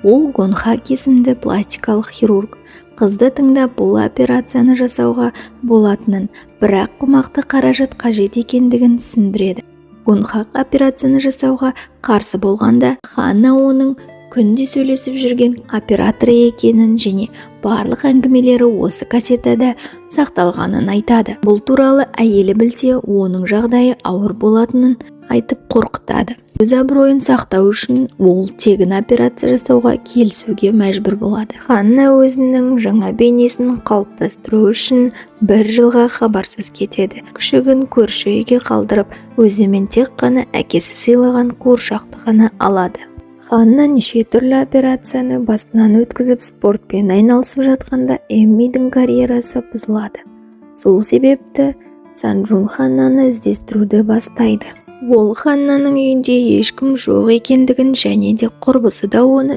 Ол Гонхак есімді пластикалық хирург. Қызды тыңдап бұл операцияны жасауға болатынын, бірақ қомақты қаражат қажет екендігін түсіндіреді. Гонхак операцияны жасауға қарсы болғанда, Ханна оның күнде сөйлесіп жүрген операторы екенін және барлық әңгімелері осы кассетада сақталғанын айтады. Бұл туралы әйелі білсе, оның жағдайы ауыр болатынын айтып қорқытады. Өз абыройын сақтау үшін ол тегін операция жасауға келісуге мәжбүр болады. Ханна өзінің жаңа бейнесін қалыптастыру үшін 1 жылға хабарсыз кетеді. Күшігін көрші үйге қалдырып, өзімен тек қана әкесі сыйлаған қуыршақты ғана алады. Ханна неше түрлі операцияны басынан өткізіп спортпен айналысып жатқанда Эммидің карьерасы бұзылады. Сол себепті Санжун Ханнаны іздестіруді бастайды. Ол Ханнаның үйінде ешкім жоқ екендігін және де құрбысы да оны